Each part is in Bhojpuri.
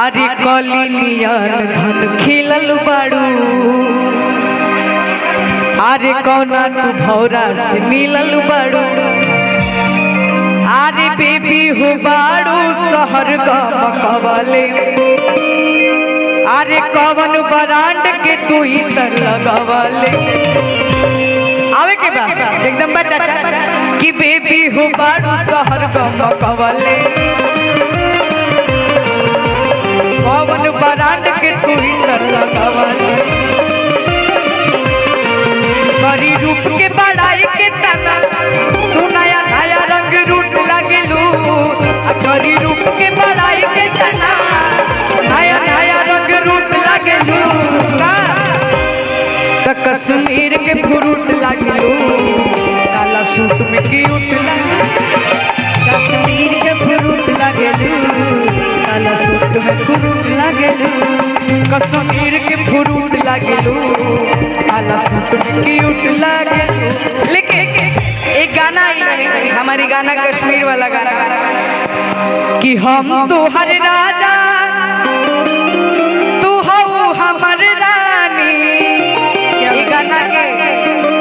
आरे कलिनियन धन खिलल बाड़ू आरे कौना तू भौरा से मिलल बाड़ू आरे बेबी हो बाड़ू शहर गमकवले आरे कवन बरांड के तू इतर लगवले आवे के बा एकदम बच्चा कि बेबी हो बाड़ू शहर गमकवले कवन बरांड के तू इतर लगवले बड़ी रूप के बड़ाई के तना तू नया नया रंग रूट लगेलू बड़ी रूप के बड़ाई के तना नया नया रंग रूट लगेलू कश्मीर के फ्रूट लगेलू काला सूट में क्यूट कश्मीर के फ्रूट लगेलू काला सूट में फ्रूट लगेलू कश्मीर के फ्रूट लगेलू काला सूट में क्यूट लगेलू। लेकिन एक गाना हमारी गाना कश्मीर वाला गाना कि हम तो हर राजा तू हो हमर रानी ये गाना के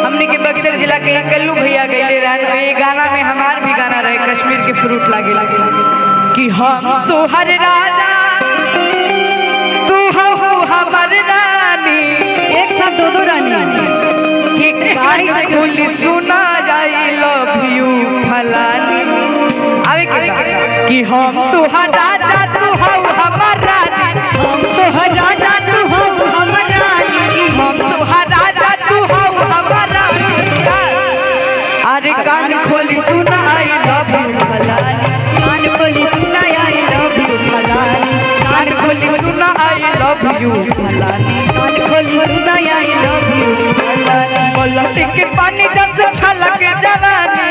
हमने के बक्सर जिला के कल्लू भैया गए रहन ये गाना में हमार भी गाना रहे कश्मीर के फ्रूट लागे कि हम तो हर राजा तू हो हमर रानी एक साथ दो रानी खुली सुना आई लव यू फलानी आवे कि हम तो हर राजा तू हो हमर रानी हम तो हर राजा तू हो हमर रानी हम तो हर राजा तू हो हमर रानी अरे कान खोली सुना आई लव यू फलानी कान खोली सुना आई लव यू फलानी कान खोली सुना आई लव यू फलानी कान खोली सुना आई लव यू फलानी पलट के पानी जैसे छलक जवानी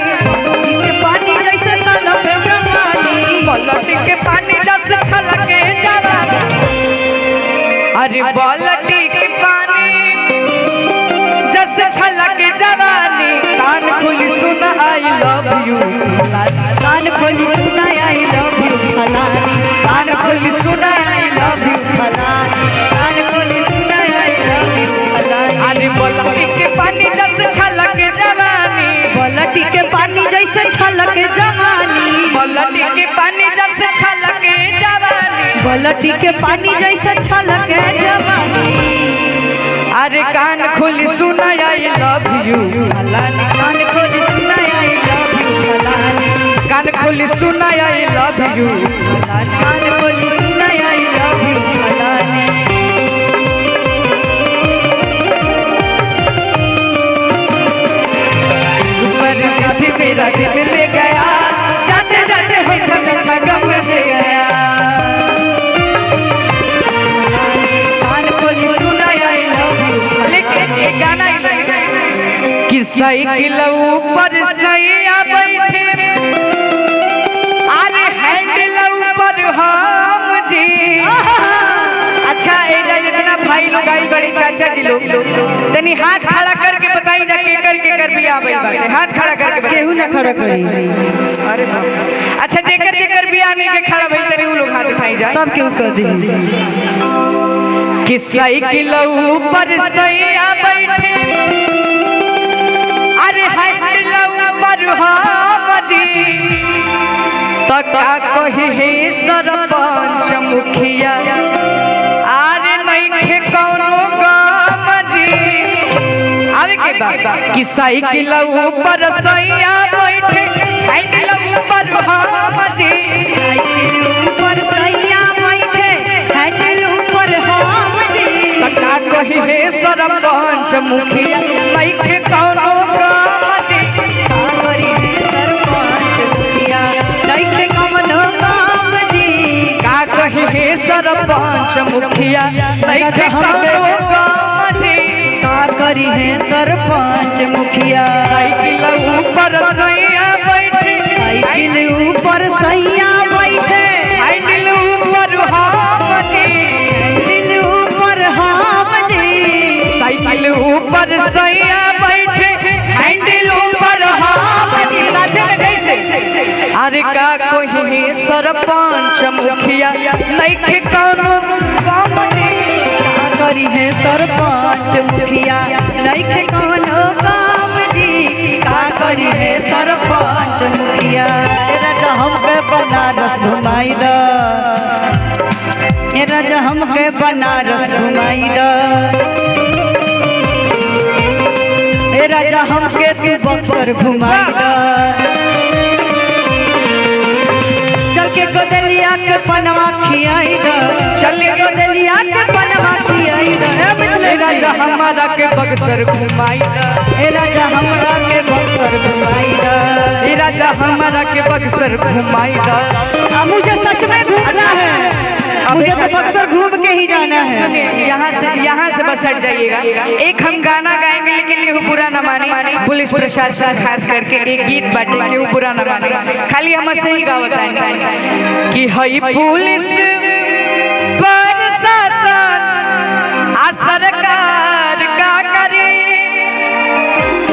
के पानी जैसे तलक जवानी पलट के पानी जैसे छलक जवानी अरे पलट के पानी जैसे छलक जवानी कान खोली सुना आई लव यू कान खोली सुना आई लव यू फलानी कान खोली सुना आई लव यू फलानी कान खोली सुना आई लव यू फलानी अरे पलट के पानी जैसे छलक जवानी पलट के पानी जैसे छलक जवानी पलट के पानी जैसे छलक जवानी पलट के पानी जैसे छलक जवानी अरे कान खोली सुना आई लव यू फलानी कान खोली सुना आई लव यू फलानी कान खोली सुना आई लव यू फलानी कान खोली सुना आई लव यू फलानी ऊपर किसी मेरा दिल ले गया जाते जाते होठ में गम दे गया कान खोली सुना आई लव यू लेकिन ये गाना कि साइकिल ऊपर सैया बैठे अरे हैंडल ऊपर हम जी अच्छा एजा जितना भाई लोग आई बड़ी चाचा जी लोग तनी हाथ खड़ा करके बताई जा केकर भी आवे बाटे हाथ खड़ा करके केहू ना खड़ा करी अरे बाप अच्छा जेकर भी आने के खड़ा भई तनी उ लोग हाथ उठाई जाए सब केहू कर दी कि साइकिल ऊपर सैया बैठे अरे हैंडल ऊपर हम जी तका कही हे सरपंच मुखिया अरे नइखे कौनो गम जी आवे के बा कि साइकिल ऊपर सैया बैठे हैंडल ऊपर हम जी साइकिल ऊपर सैया बैठे हैंडल ऊपर हम जी तका कही हे सरपंच मुखिया नइखे कौनो गम जी करी हे सरपंच मुखिया नइखे कौनो गम जी का कही हे सरपंच मुखिया नइखे कौनो गम जी का करी हे सरपंच मुखिया साइकिल ऊपर सैया बैठे साइकिल ऊपर सैया बैठे हैंडल ऊपर हम जी हैंडल ऊपर हम जी साइकिल ऊपर सैया बैठे हैंडल ऊपर हम जी साथ में कैसे अरे का कोई सरपंच मुखिया नइखे कौनो काम जी का करी है सरपंच मुखिया नइखे कौनो काम जी का करी है सरपंच मुखिया ए राजा हमके बनारस घुमाई द ए राजा हमके बनारस घुमाई द ए राजा हमके तू बक्सर घुमाई द चल के गोदलिया के पनवा खियाई द चल गोदलिया के पनवा खियाई द ए राजा हमारा के बक्सर घुमाई द ए राजा हमरा के बक्सर घुमाई द ए राजा हमारा के बक्सर घुमाई द। मुझे सच में घूमना है, मुझे तो बक्सर घूम के ही जाना है। सुनिए यहाँ से बस हट जाइएगा। एक हम गाना गाएंगे लेकिन केहू बुरा न माने, पुलिस प्रशासन खास करके एक गीत बाटे केहू बुरा न माने, खाली हम सही गावत है कि हई पुलिस प्रशासन आ सरकार का करे,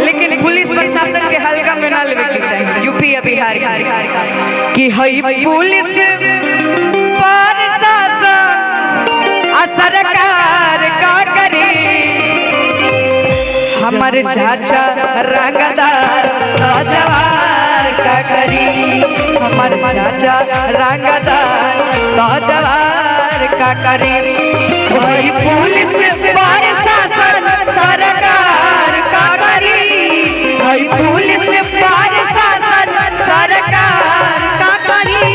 लेकिन पुलिस प्रशासन के हल्का में ना लेवे के चाहिए यूपी या बिहार की हई पुलिस सरकार का करे हमारे चाचा रंगदार नौजवान का करी, हमारे चाचा रंगदार नौजवान का करी। वही पुलिस प्रशासन सरकार का करी, वही पुलिस प्रशासन सरकार का करी।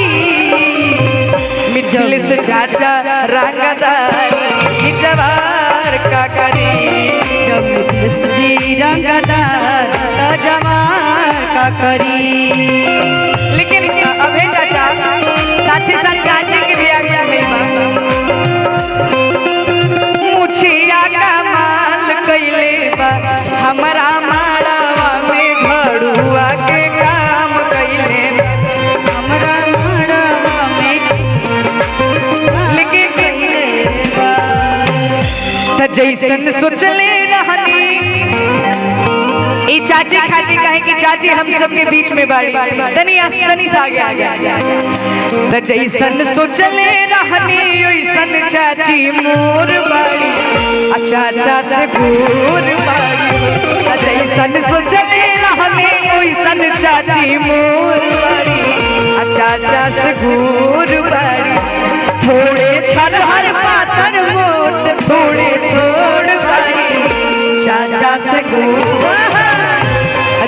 मिथिल से चाचा रंगदार जवार का करी, जी रंगदार जवार का करी। लेकिन अबे चाचा साथ ही साथ चाची के भी आगे नहीं मुछिया का माल कैले बा हमारा माड़ावा में झड़ुआ के काम कैले हमरा माड़ावा में लेकिन जैसन सोचले रहनी ई चाची खाती कहे कि चाची हम सबके बीच में बाड़ी तनी से आगे तो जैसन सोचले रहनी ओइसन चाची मोर बाड़ी चाचा से गोर बाड़ी जैसन सोचले रहनी ओइसन चाची मोर बाड़ी चाचा से गोर बाड़ी। थोड़े छरहर पातर मोट थोड़े थोड़ बाड़ी चाचा से गोर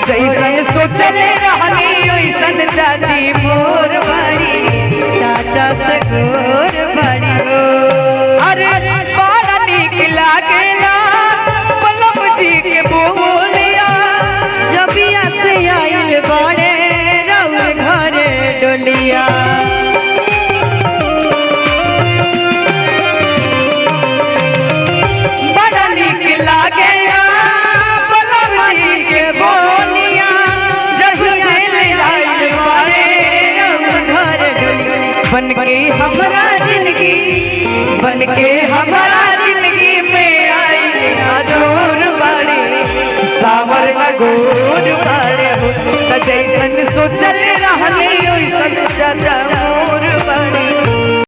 जैसन सोचले रहनी ओइसन चाची मोर बाड़ी चाचा से